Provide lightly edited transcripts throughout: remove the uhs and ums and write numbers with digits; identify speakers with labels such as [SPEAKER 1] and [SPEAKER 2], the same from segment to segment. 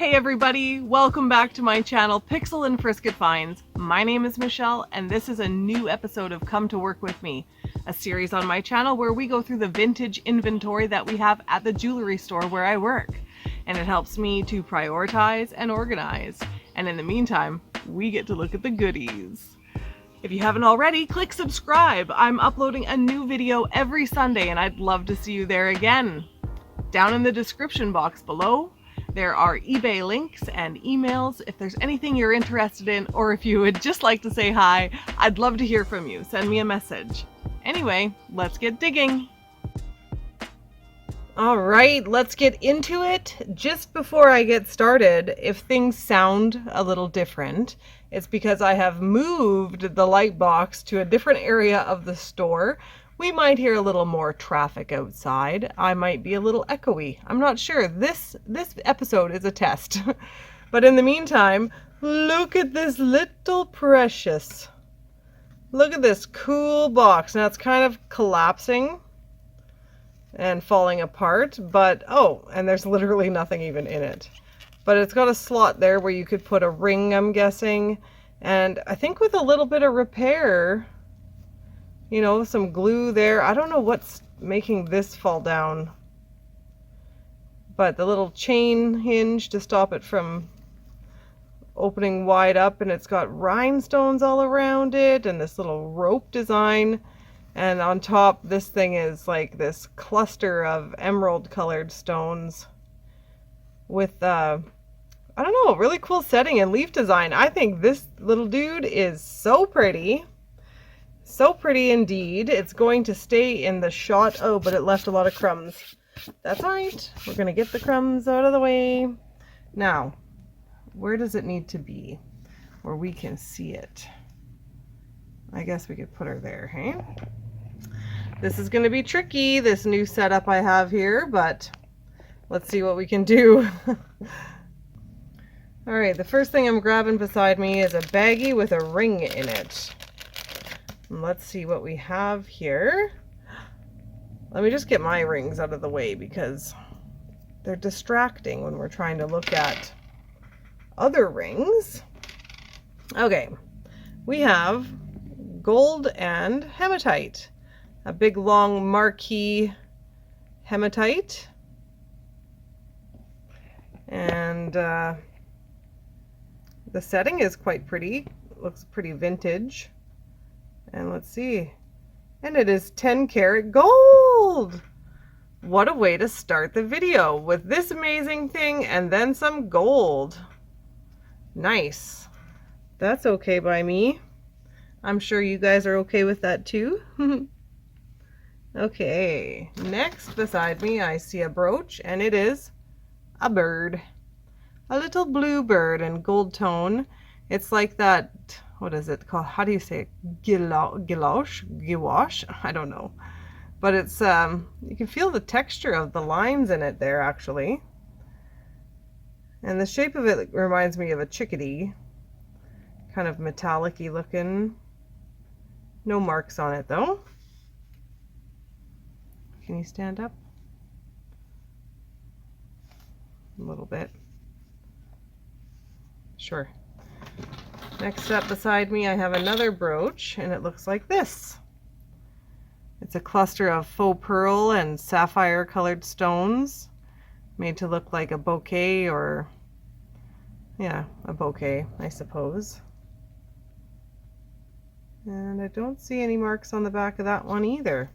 [SPEAKER 1] Hey everybody, welcome back to my channel, Pixel and Frisket Finds. My name is Michelle and this is a new episode of Come to Work With Me, a series on my channel where we go through the vintage inventory that we have at the jewelry store where I work. And it helps me to prioritize and organize. And in the meantime, we get to look at the goodies. If you haven't already, click subscribe. I'm uploading a new video every Sunday and I'd love to see you there again. Down in the description box below, there are eBay links and emails. If there's anything you're interested in, or if you would just like to say hi, I'd love to hear from you. Send me a message. Anyway, let's get digging. All right, let's get into it. Just before I get started, if things sound a little different, it's because I have moved the light box to a different area of the store. We might hear a little more traffic outside. I might be a little echoey. I'm not sure. This episode is a test. But in the meantime, look at this little precious. Look at this cool box. Now it's kind of collapsing and falling apart, but oh, and there's literally nothing even in it. But it's got a slot there where you could put a ring, I'm guessing. And I think with a little bit of repair, you know, some glue there. I don't know what's making this fall down, but the little chain hinge to stop it from opening wide up, and it's got rhinestones all around it and this little rope design. And on top, this thing is like this cluster of emerald colored stones with, I don't know, really cool setting and leaf design. I think this little dude is so pretty. So pretty indeed. It's going to stay in the shot. Oh, but it left a lot of crumbs. That's all right. We're going to get the crumbs out of the way. Now, where does it need to be where we can see it? I guess we could put her there, hey? This is going to be tricky, this new setup I have here, but let's see what we can do. All right, the first thing I'm grabbing beside me is a baggie with a ring in it. And let's see what we have here. Let me just get my rings out of the way because they're distracting when we're trying to look at other rings. Okay, we have gold and hematite. A big long marquee hematite. And the setting is quite pretty. It looks pretty vintage. And let's see. And it is 10 karat gold. What a way to start the video with this amazing thing and then some gold. Nice. That's okay by me. I'm sure you guys are okay with that too. Okay, next beside me I see a brooch, and it is a bird. A little blue bird in gold tone. It's like that, what is it called? How do you say it? Gouache? I don't know. But it's, you can feel the texture of the lines in it there actually. And the shape of it reminds me of a chickadee. Kind of metallic-y looking. No marks on it though. Can you stand up? A little bit. Sure. Next up beside me I have another brooch, and it looks like this. It's a cluster of faux pearl and sapphire colored stones made to look like a bouquet, or yeah, a bouquet, I suppose. And I don't see any marks on the back of that one either.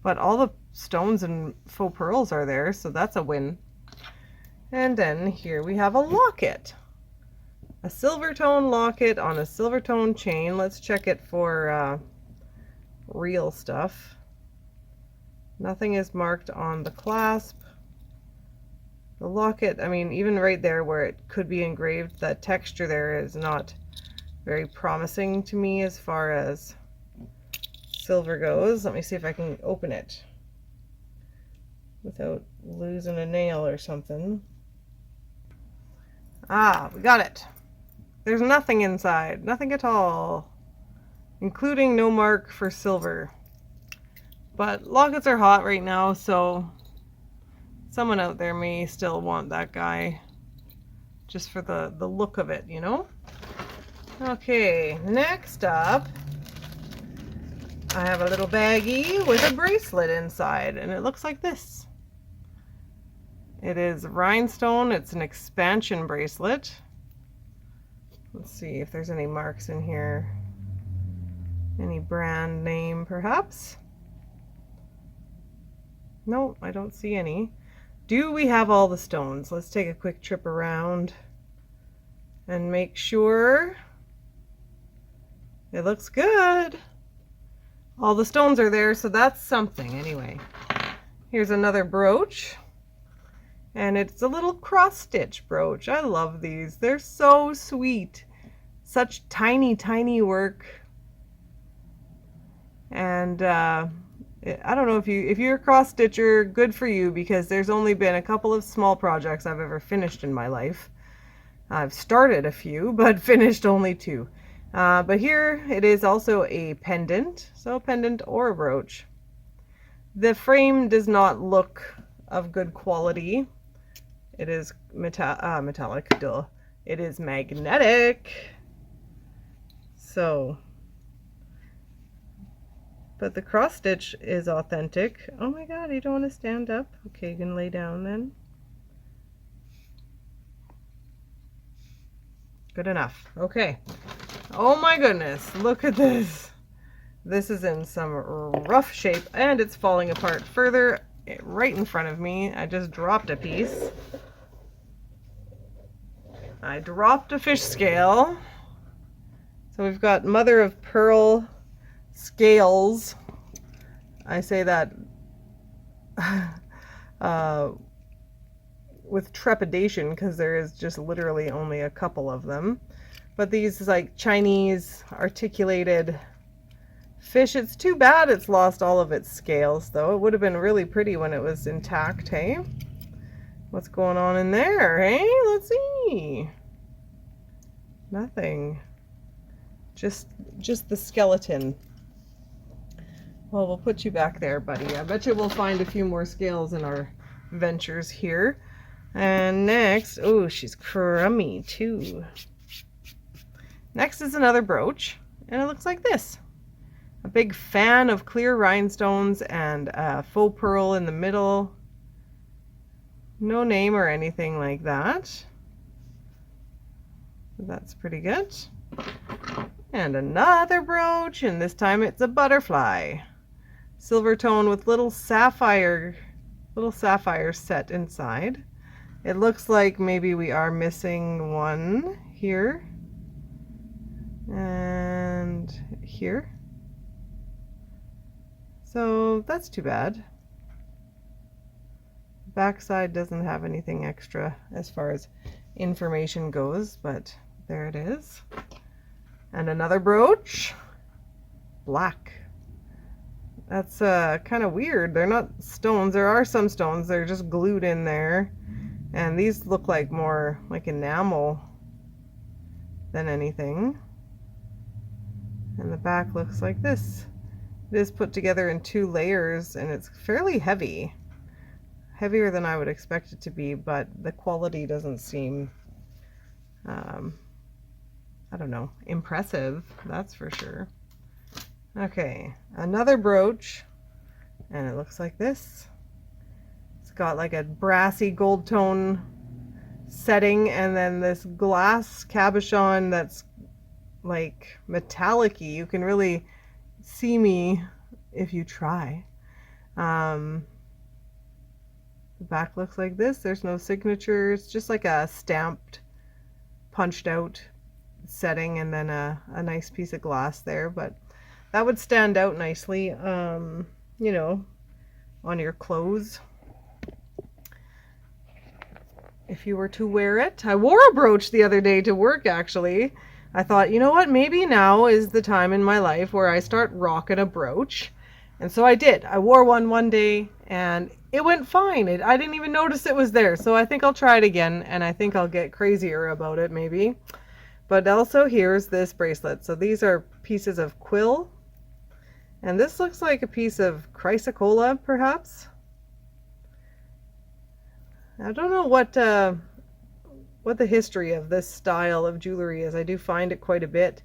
[SPEAKER 1] But all the stones and faux pearls are there, so that's a win. And then here we have a locket. A silver tone locket on a silver tone chain. Let's check it for real stuff. Nothing is marked on the clasp. The locket, I mean, even right there where it could be engraved, the texture there is not very promising to me as far as silver goes. Let me see if I can open it without losing a nail or something. Ah, we got it. There's nothing inside, nothing at all, including no mark for silver. But lockets are hot right now, so someone out there may still want that guy just for the look of it, you know? Okay, next up, I have a little baggie with a bracelet inside, and it looks like this. It is rhinestone. It's an expansion bracelet. Let's see if there's any marks in here. Any brand name, perhaps? No, I don't see any. Do we have all the stones? Let's take a quick trip around and make sure. It looks good. All the stones are there, so that's something anyway. Here's another brooch. And it's a little cross stitch brooch. I love these. They're so sweet. Such tiny, tiny work. And I don't know if you're a cross stitcher, good for you, because there's only been a couple of small projects I've ever finished in my life. I've started a few, but finished only 2. But here it is also a pendant, so a pendant or a brooch. The frame does not look of good quality. It is metallic, duh. It is magnetic. So, but the cross stitch is authentic. Oh my God, you don't want to stand up? Okay, you can lay down then. Good enough. Okay. Oh my goodness, look at this. This is in some rough shape and it's falling apart further right in front of me. I just dropped a piece. I dropped a fish scale. So we've got mother of pearl scales. I say that with trepidation because there is just literally only a couple of them. But these like Chinese articulated fish, it's too bad it's lost all of its scales though. It would have been really pretty when it was intact, hey? What's going on in there, hey? Let's see. Nothing. Just the skeleton. Well, we'll put you back there, buddy. I bet you we'll find a few more scales in our ventures here. And next, oh, she's crummy too. Next is another brooch, and it looks like this. A big fan of clear rhinestones and a faux pearl in the middle. No name or anything like that. That's pretty good. And another brooch, and this time it's a butterfly. Silver tone with little sapphires set inside. It looks like maybe we are missing one here. And here. So that's too bad. Backside doesn't have anything extra as far as information goes, but there it is. And another brooch. Black. That's kind of weird. They're not stones. There are some stones. They're just glued in there. And these look like more like enamel than anything. And the back looks like this. It is put together in 2 layers and it's fairly heavy. Heavier than I would expect it to be, but the quality doesn't seem, I don't know, impressive, that's for sure. Okay, another brooch, and it looks like this. It's got like a brassy gold tone setting, and then this glass cabochon that's like metallic-y. You can really see me if you try. The back looks like this. There's no signature. It's just like a stamped, punched out setting, and then a nice piece of glass there, but that would stand out nicely, you know, on your clothes if you were to wear it. I wore a brooch the other day to work, actually. I thought, you know what, maybe now is the time in my life where I start rocking a brooch. And so I did. I wore one day and it went fine. I didn't even notice it was there. So I think I'll try it again, and I think I'll get crazier about it maybe. But also here's this bracelet. So these are pieces of quill. And this looks like a piece of chrysocolla, perhaps. I don't know what the history of this style of jewelry is. I do find it quite a bit.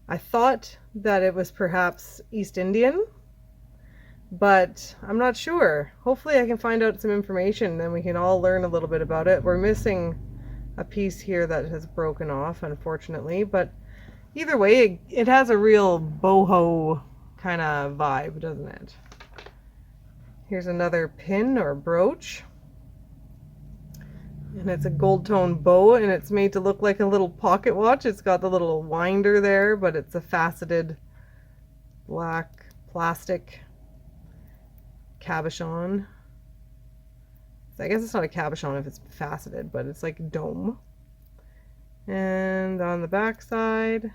[SPEAKER 1] I thought that it was perhaps East Indian, but I'm not sure. Hopefully I can find out some information and we can all learn a little bit about it. We're missing a piece here that has broken off, unfortunately, but either way, it has a real boho kind of vibe, doesn't it? Here's another pin or brooch. And it's a gold tone bow, and it's made to look like a little pocket watch. It's got the little winder there, but it's a faceted black plastic cabochon. I guess it's not a cabochon if it's faceted, but it's like a dome. And on the back side,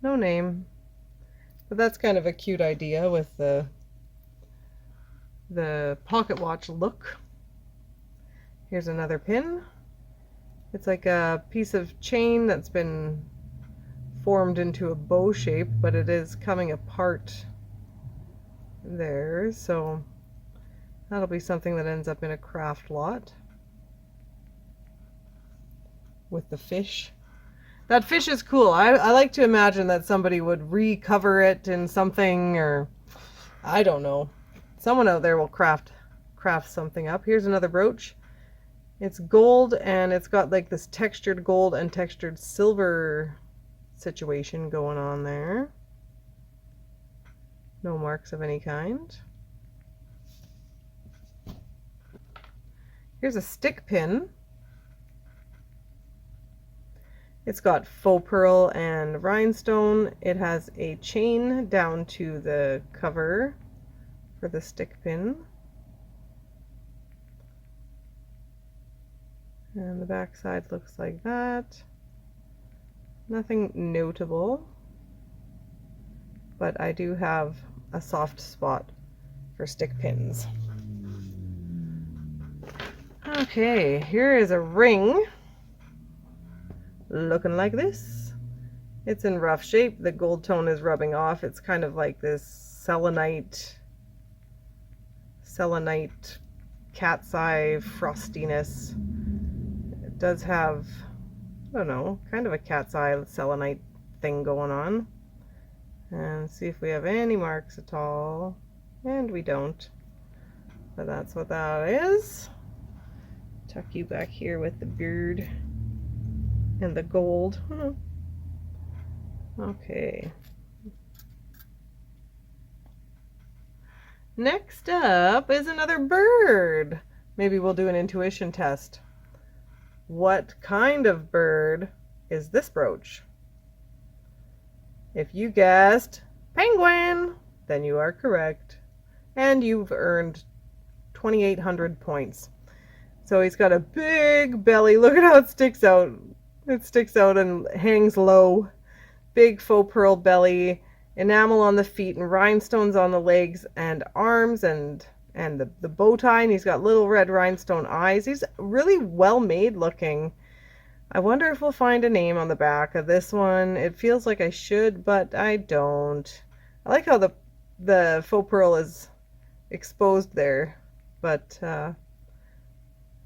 [SPEAKER 1] no name. But that's kind of a cute idea with the pocket watch look. Here's another pin. It's like a piece of chain that's been formed into a bow shape, but it is coming apart there, so that'll be something that ends up in a craft lot. With the fish. That fish is cool. I like to imagine that somebody would recover it in something, or I don't know. Someone out there will craft something up. Here's another brooch. It's gold, and it's got like this textured gold and textured silver situation going on there. No marks of any kind. Here's a stick pin. It's got faux pearl and rhinestone. It has a chain down to the cover for the stick pin. And the back side looks like that. Nothing notable, but I do have a soft spot for stick pins. Okay, here is a ring looking like this. It's in rough shape. The gold tone is rubbing off. It's kind of like this selenite cat's eye frostiness. It does have, I don't know, kind of a cat's eye selenite thing going on. And see if we have any marks at all. And we don't. But that's what that is. Tuck you back here with the beard and the gold. Okay. Next up is another bird. Maybe we'll do an intuition test. What kind of bird is this brooch? If you guessed penguin, then you are correct. And you've earned 2,800 points. So he's got a big belly. Look at how it sticks out. It sticks out and hangs low. Big faux pearl belly, enamel on the feet, and rhinestones on the legs and arms, and the bow tie, and he's got little red rhinestone eyes. He's really well made looking. I wonder if we'll find a name on the back of this one. It feels like I should, but I don't. I like how the faux pearl is exposed there, but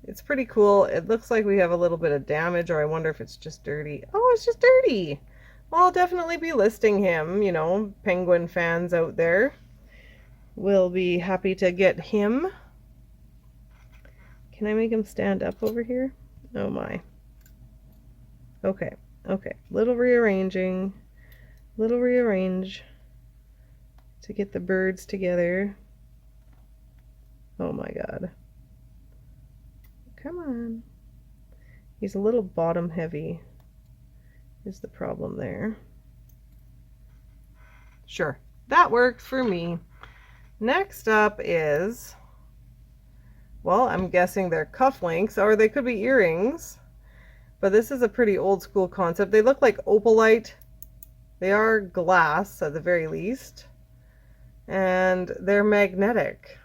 [SPEAKER 1] it's pretty cool. It looks like we have a little bit of damage, or I wonder if it's just dirty. Oh, it's just dirty. Well, I'll definitely be listing him. You know, penguin fans out there will be happy to get him. Can I make him stand up over here? Oh my. Okay, okay. Little rearrange to get the birds together. Oh my God. Come on. He's a little bottom heavy is the problem there. Sure, that works for me. Next up is, well, I'm guessing they're cufflinks, or they could be earrings, but this is a pretty old school concept. They look like opalite. They are glass at the very least, and they're magnetic.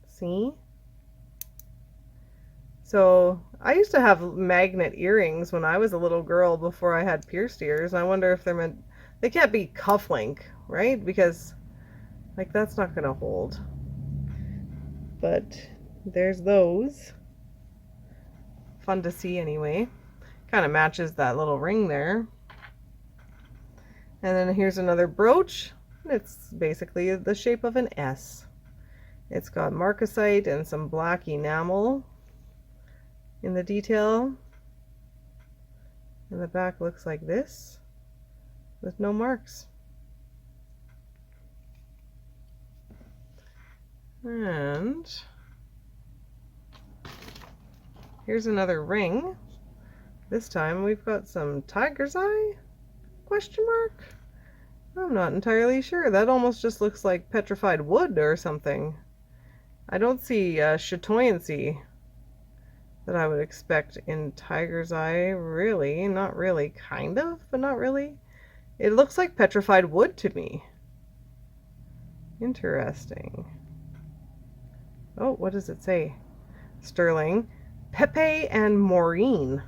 [SPEAKER 1] See? So I used to have magnet earrings when I was a little girl before I had pierced ears. I wonder if they're meant, they can't be cufflink, right? Because like that's not gonna hold. But there's those. fun to see anyway. Kind of matches that little ring there. And then here's another brooch. It's basically the shape of an S. It's got marcasite and some black enamel in the detail. And the back looks like this with no marks. And here's another ring. This time we've got some tiger's eye? Question mark? I'm not entirely sure. That almost just looks like petrified wood or something. I don't see chatoyancy that I would expect in tiger's eye, really. Not really. Kind of, but not really. It looks like petrified wood to me. Interesting. Oh, what does it say? Sterling. Pepe and Maureen.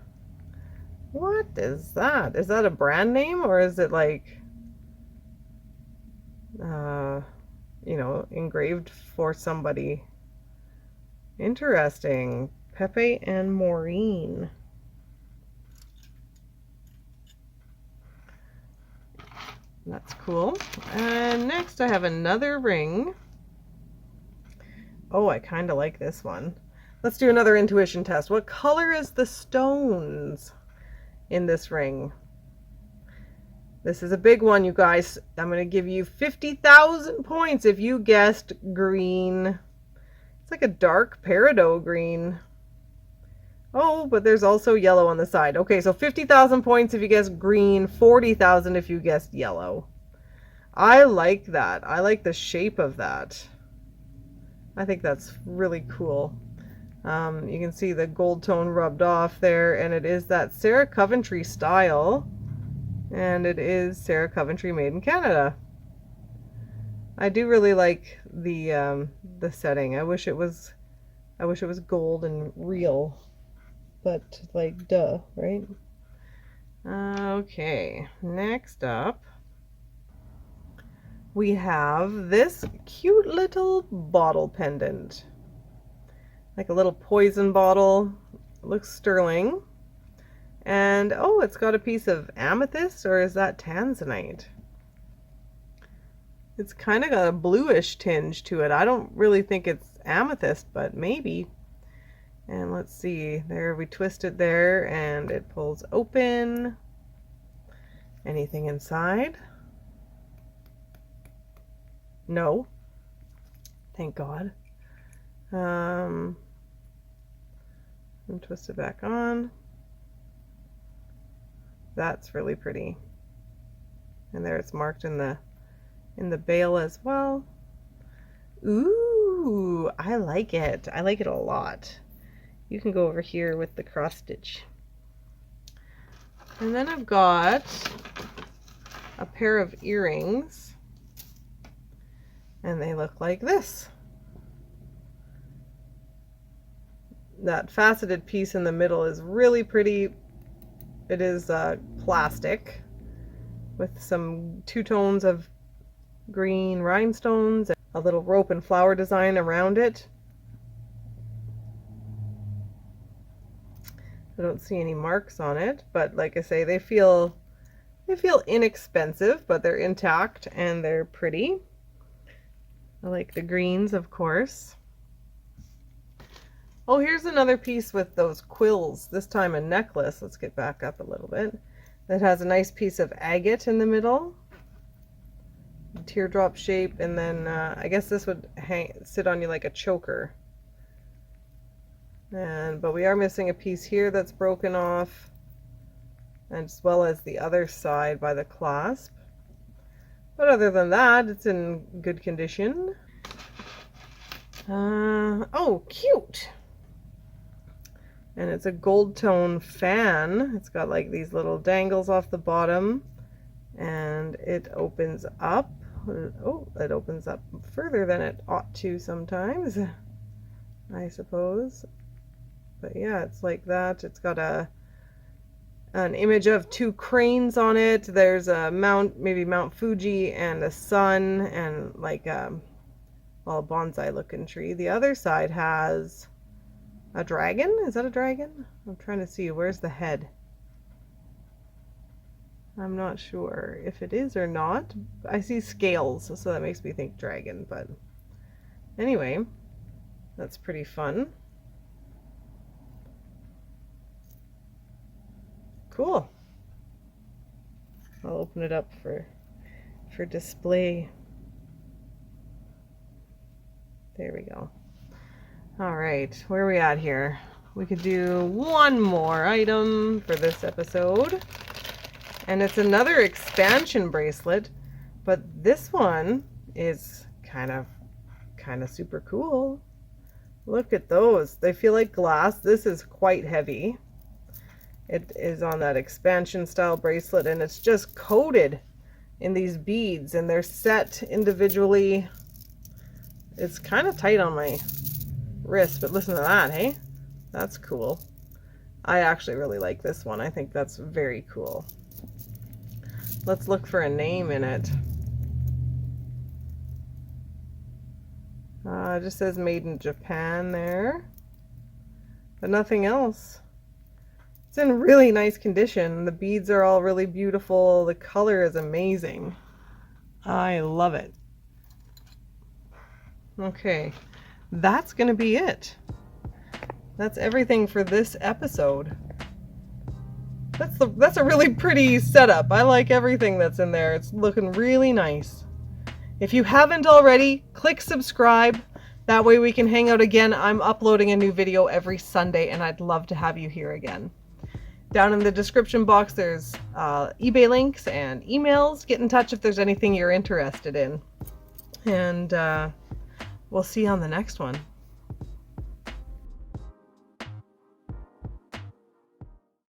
[SPEAKER 1] What is that? Is that a brand name, or is it like, you know, engraved for somebody? Interesting. Pepe and Maureen. That's cool. And next I have another ring. Oh, I kind of like this one. Let's do another intuition test. What color is the stones in this ring? This is a big one, you guys. I'm going to give you 50,000 points if you guessed green. It's like a dark peridot green. Oh, but there's also yellow on the side. Okay, so 50,000 points if you guessed green, 40,000 if you guessed yellow. I like that. I like the shape of that. I think that's really cool. You can see the gold tone rubbed off there, and it is that Sarah Coventry style, and it is Sarah Coventry made in Canada. I do really like the setting. I wish it was gold and real, but like, duh, right? Okay, next up we have this cute little bottle pendant, like a little poison bottle. It looks sterling. And oh, it's got a piece of amethyst, or is that tanzanite? It's kind of got a bluish tinge to it. I don't really think it's amethyst, but maybe. And let's see, there, we twist it there and it pulls open. Anything inside? No. Thank God. And twist it back on. That's really pretty. And there it's marked in the bail as well. Ooh, I like it. I like it a lot. You can go over here with the cross stitch. And then I've got a pair of earrings, and they look like this. That faceted piece in the middle is really pretty. It is plastic with some two tones of green rhinestones and a little rope and flower design around it. I don't see any marks on it, but like I say, they feel inexpensive, but they're intact and they're pretty. I like the greens, of course. Oh, here's another piece with those quills, this time a necklace. Let's get back up a little bit. That has a nice piece of agate in the middle, teardrop shape, and then I guess this would sit on you like a choker. But we are missing a piece here that's broken off, as well as the other side by the clasp. But other than that, it's in good condition. Oh, cute! And it's a gold tone fan. It's got like these little dangles off the bottom, and it opens up. Oh, it opens up further than it ought to sometimes, I suppose. But yeah, it's like that. It's got an image of two cranes on it. There's a maybe Mount Fuji and a sun and like a bonsai looking tree. The other side has A dragon? Is that a dragon? I'm trying to see. Where's the head? I'm not sure if it is or not. I see scales, so that makes me think dragon, but anyway, that's pretty fun. Cool. I'll open it up for display. There we go. All right, where are we at here? We could do one more item for this episode. And it's another expansion bracelet, but this one is kind of super cool. Look at those. They feel like glass. This is quite heavy. It is on that expansion style bracelet, and it's just coated in these beads, and they're set individually. It's kind of tight on my wrist, but listen to that, hey? That's cool. I actually really like this one. I think that's very cool. Let's look for a name in it. It just says made in Japan there, but nothing else. It's in really nice condition. The beads are all really beautiful. The color is amazing. I love it. Okay, that's gonna be it. That's everything for this episode. That's a really pretty setup. I like everything that's in there. It's looking really nice. If you haven't already, click subscribe. That way we can hang out again. I'm uploading a new video every Sunday, and I'd love to have you here again. Down in the description box, there's eBay links and emails. Get in touch if there's anything you're interested in. And we'll see you on the next one.